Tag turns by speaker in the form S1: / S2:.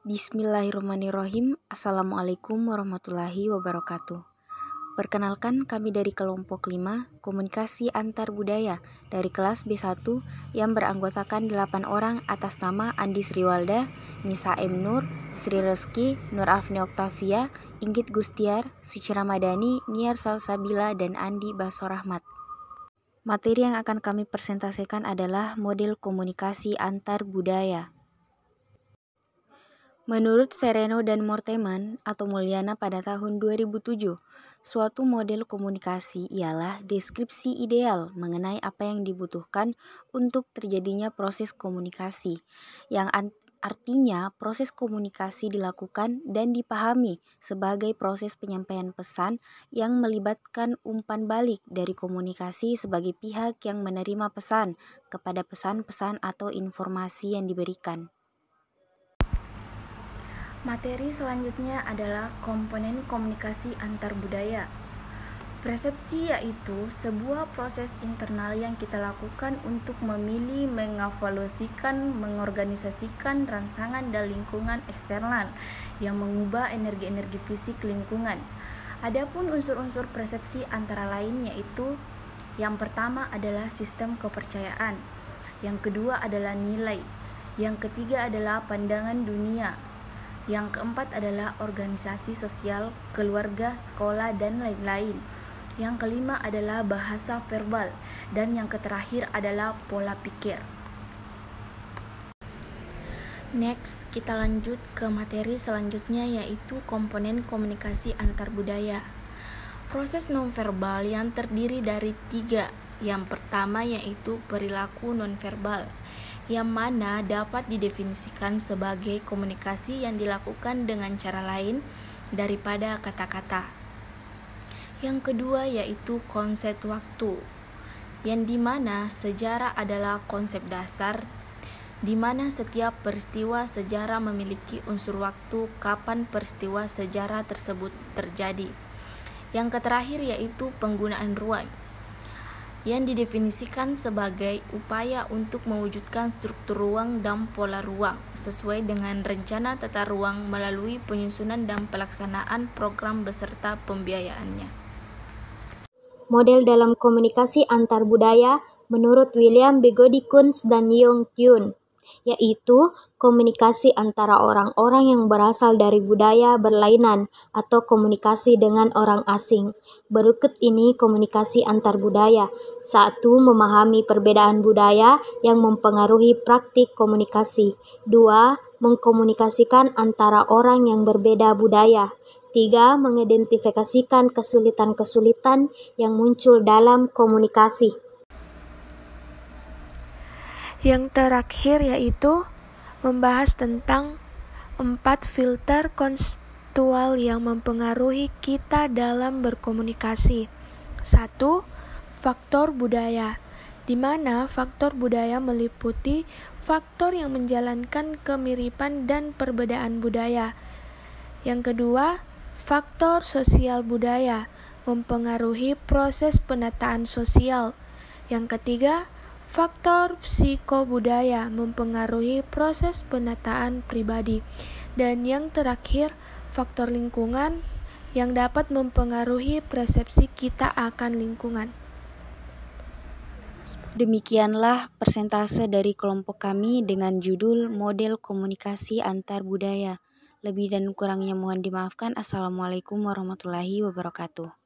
S1: Bismillahirrahmanirrahim. Assalamualaikum warahmatullahi wabarakatuh. Perkenalkan, kami dari kelompok 5 Komunikasi Antar Budaya dari kelas B1 yang beranggotakan 8 orang atas nama Andi Sriwalda, Nisa M. Nur, Sri Reski, Nur Afni Oktavia, Inggit Gustiar, Suci Ramadhani, Niar Salsabila, dan Andi Basorahmat. Materi yang akan kami presentasikan adalah model komunikasi antar budaya. Menurut Sereno dan Morteman atau Mulyana pada tahun 2007, suatu model komunikasi ialah deskripsi ideal mengenai apa yang dibutuhkan untuk terjadinya proses komunikasi, yang artinya proses komunikasi dilakukan dan dipahami sebagai proses penyampaian pesan yang melibatkan umpan balik dari komunikasi sebagai pihak yang menerima pesan kepada pesan-pesan atau informasi yang diberikan. Materi selanjutnya adalah komponen komunikasi antar budaya. Persepsi yaitu sebuah proses internal yang kita lakukan untuk memilih, mengevaluasikan, mengorganisasikan rangsangan dan lingkungan eksternal yang mengubah energi-energi fisik lingkungan. Adapun unsur-unsur persepsi antara lain yaitu yang pertama adalah sistem kepercayaan, yang kedua adalah nilai, yang ketiga adalah pandangan dunia, yang keempat adalah organisasi sosial, keluarga, sekolah, dan lain-lain. Yang kelima adalah bahasa verbal, dan yang terakhir adalah pola pikir. Next, kita lanjut ke materi selanjutnya yaitu komponen komunikasi antar budaya. Proses nonverbal yang terdiri dari 3. Yang pertama yaitu perilaku nonverbal, yang mana dapat didefinisikan sebagai komunikasi yang dilakukan dengan cara lain daripada kata-kata. Yang kedua yaitu konsep waktu, yang dimana sejarah adalah konsep dasar, dimana setiap peristiwa sejarah memiliki unsur waktu kapan peristiwa sejarah tersebut terjadi. Yang terakhir yaitu penggunaan ruang, yang didefinisikan sebagai upaya untuk mewujudkan struktur ruang dan pola ruang sesuai dengan rencana tata ruang melalui penyusunan dan pelaksanaan program beserta pembiayaannya.
S2: Model dalam komunikasi antar budaya menurut William Begody Kunz dan Yong Kyun, yaitu komunikasi antara orang-orang yang berasal dari budaya berlainan atau komunikasi dengan orang asing. Berikut ini komunikasi antar budaya. 1. Memahami perbedaan budaya yang mempengaruhi praktik komunikasi. 2. Mengkomunikasikan antara orang yang berbeda budaya. 3. Mengidentifikasikan kesulitan-kesulitan yang muncul dalam komunikasi.
S3: Yang terakhir yaitu membahas tentang 4 filter konseptual yang mempengaruhi kita dalam berkomunikasi. 1. Faktor budaya, di mana faktor budaya meliputi faktor yang menjalankan kemiripan dan perbedaan budaya. Yang kedua, faktor sosial budaya mempengaruhi proses penataan sosial. Yang ketiga, faktor psikobudaya mempengaruhi proses penataan pribadi. Dan yang terakhir, faktor lingkungan yang dapat mempengaruhi persepsi kita akan lingkungan.
S1: Demikianlah persentase dari kelompok kami dengan judul Model Komunikasi Antar Budaya. Lebih dan kurangnya mohon dimaafkan. Assalamualaikum warahmatullahi wabarakatuh.